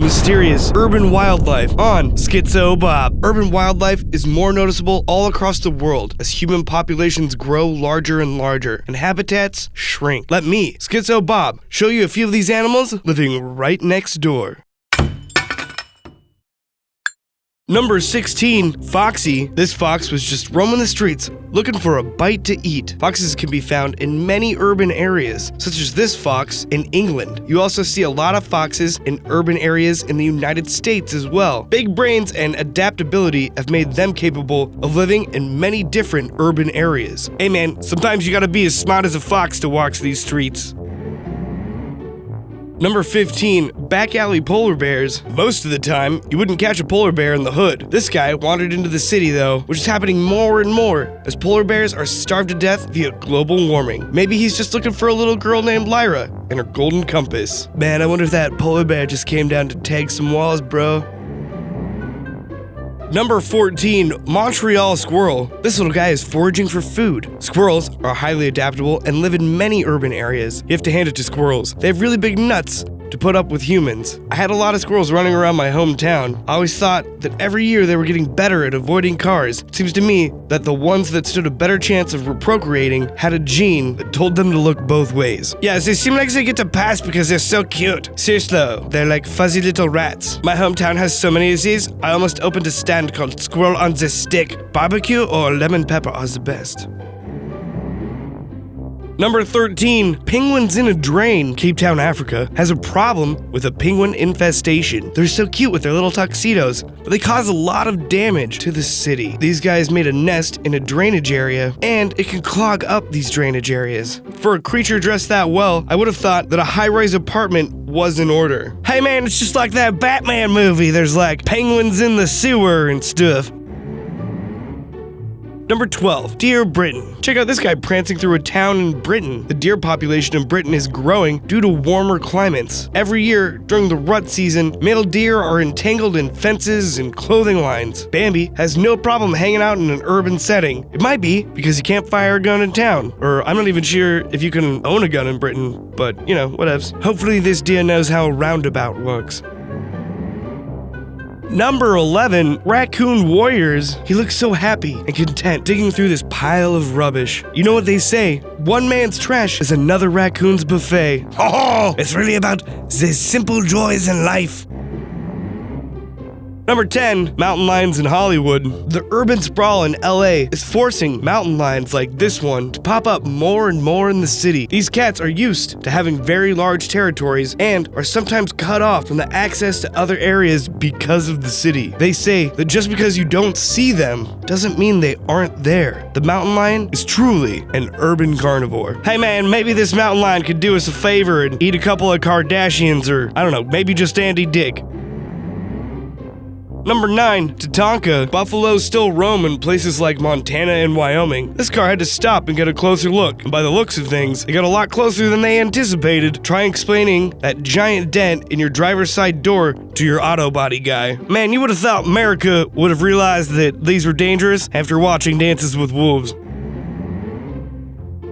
mysterious urban wildlife on Schizo Bob. Urban wildlife is more noticeable all across the world as human populations grow larger and larger and habitats shrink. Let me, Schizo Bob, show you a few of these animals living right next door. Number 16, Foxy. This fox was just roaming the streets looking for a bite to eat. Foxes can be found in many urban areas, such as this fox in England. You also see a lot of foxes in urban areas in the United States as well. Big brains and adaptability have made them capable of living in many different urban areas. Hey man, sometimes you gotta be as smart as a fox to walk these streets. Number 15, back alley polar bears. Most of the time, you wouldn't catch a polar bear in the hood. This guy wandered into the city though, which is happening more and more as polar bears are starved to death via global warming. Maybe he's just looking for a little girl named Lyra and her golden compass. Man, I wonder if that polar bear just came down to tag some walls, bro. Number 14, Montreal squirrel. This little guy is foraging for food. Squirrels are highly adaptable and live in many urban areas. You have to hand it to squirrels. They have really big nuts to put up with humans. I had a lot of squirrels running around my hometown. I always thought that every year they were getting better at avoiding cars. It seems to me that the ones that stood a better chance of procreating had a gene that told them to look both ways. Yes, they seem like they get to pass because they're so cute. Seriously though, they're like fuzzy little rats. My hometown has so many of these, I almost opened a stand called Squirrel on the Stick. Barbecue or lemon pepper are the best. Number 13, penguins in a drain. Cape Town, Africa has a problem with a penguin infestation. They're so cute with their little tuxedos, but they cause a lot of damage to the city. These guys made a nest in a drainage area, and it can clog up these drainage areas. For a creature dressed that well, I would have thought that a high-rise apartment was in order. Hey man, it's just like that Batman movie. There's like penguins in the sewer and stuff. Number 12, deer Britain. Check out this guy prancing through a town in Britain. The deer population in Britain is growing due to warmer climates. Every year, during the rut season, male deer are entangled in fences and clothing lines. Bambi has no problem hanging out in an urban setting. It might be because you can't fire a gun in town, or I'm not even sure if you can own a gun in Britain, but you know, whatevs. Hopefully this deer knows how a roundabout works. Number 11, raccoon warriors. He looks so happy and content digging through this pile of rubbish. You know what they say? One man's trash is another raccoon's buffet. Oh, it's really about the simple joys in life. Number 10, mountain lions in Hollywood. The urban sprawl in LA is forcing mountain lions like this one to pop up more and more in the city. These cats are used to having very large territories and are sometimes cut off from the access to other areas because of the city. They say that just because you don't see them doesn't mean they aren't there. The mountain lion is truly an urban carnivore. Hey man, maybe this mountain lion could do us a favor and eat a couple of Kardashians, or I don't know, maybe just Andy Dick. Number 9, Tatanka. Buffaloes still roam in places like Montana and Wyoming. This car had to stop and get a closer look. And by the looks of things, they got a lot closer than they anticipated. Try explaining that giant dent in your driver's side door to your auto body guy. Man, you would have thought America would have realized that these were dangerous after watching Dances with Wolves.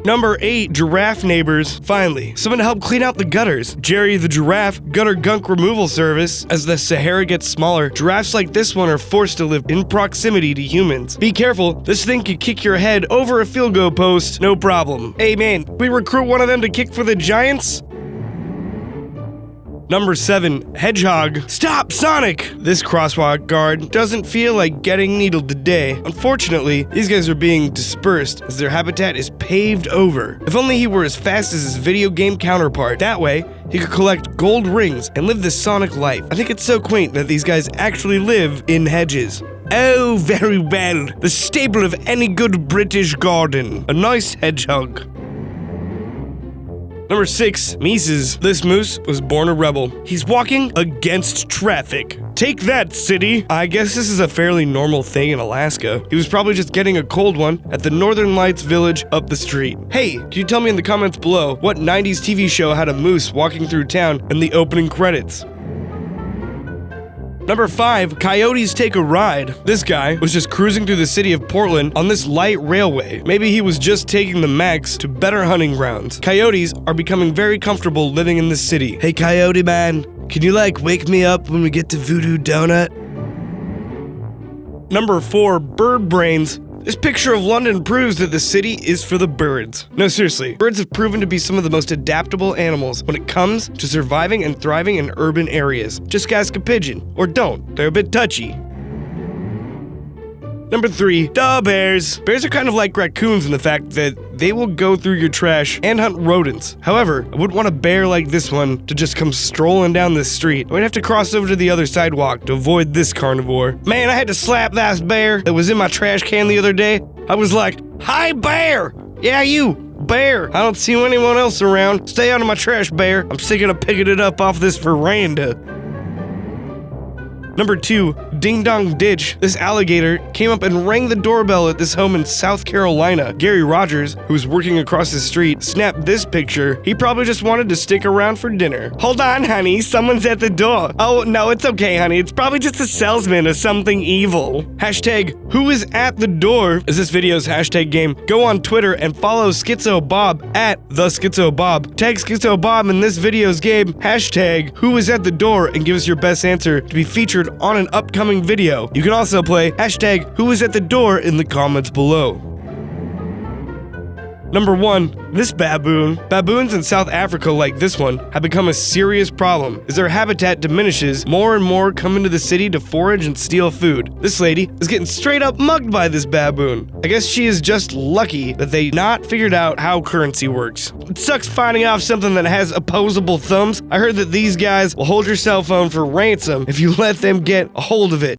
Number 8, giraffe neighbors. Finally, someone to help clean out the gutters. Jerry the Giraffe Gutter Gunk Removal Service. As the Sahara gets smaller, giraffes like this one are forced to live in proximity to humans. Be careful, this thing could kick your head over a field goal post, no problem. Hey man, we recruit one of them to kick for the Giants? Number 7, hedgehog. Stop, Sonic! This crosswalk guard doesn't feel like getting needled today. Unfortunately, these guys are being dispersed as their habitat is paved over. If only he were as fast as his video game counterpart. That way, he could collect gold rings and live the Sonic life. I think it's so quaint that these guys actually live in hedges. Oh, very well. The staple of any good British garden. A nice hedgehog. Number 6, Mises. This moose was born a rebel. He's walking against traffic. Take that, city! I guess this is a fairly normal thing in Alaska. He was probably just getting a cold one at the Northern Lights village up the street. Hey, can you tell me in the comments below what 90s TV show had a moose walking through town in the opening credits? Number 5, coyotes take a ride. This guy was just cruising through the city of Portland on this light railway. Maybe he was just taking the Max to better hunting grounds. Coyotes are becoming very comfortable living in the city. Hey coyote man, Can you wake me up when we get to Voodoo Donut? Number 4, bird brains. This picture of London proves that the city is for the birds. No, seriously, birds have proven to be some of the most adaptable animals when it comes to surviving and thriving in urban areas. Just ask a pigeon. Or don't, they're a bit touchy. Number 3, duh, bears. Bears are kind of like raccoons in the fact that they will go through your trash and hunt rodents. However, I wouldn't want a bear like this one to just come strolling down the street. I'd have to cross over to the other sidewalk to avoid this carnivore. Man, I had to slap that bear that was in my trash can the other day. I was like, "Hi, bear! Yeah, you, bear! I don't see anyone else around. Stay out of my trash, bear. I'm sick of picking it up off this veranda." Number 2, Ding Dong Ditch. This alligator came up and rang the doorbell at this home in South Carolina. Gary Rogers, who was working across the street, snapped this picture. He probably just wanted to stick around for dinner. "Hold on, honey, someone's at the door." "Oh, no, it's okay, honey. It's probably just a salesman or something evil." Hashtag who is at the door is this video's hashtag game. Go on Twitter and follow Schizo Bob at the Schizo Bob. Tag Schizo Bob in this video's game, hashtag who is at the door, and give us your best answer to be featured on an upcoming video. You can also play hashtag who is at the door in the comments below. Number 1, this baboon. Baboons in South Africa like this one have become a serious problem as their habitat diminishes. More and more come into the city to forage and steal food. This lady is getting straight up mugged by this baboon. I guess she is just lucky that they not figured out how currency works. It sucks finding off something that has opposable thumbs. I heard that these guys will hold your cell phone for ransom if you let them get a hold of it.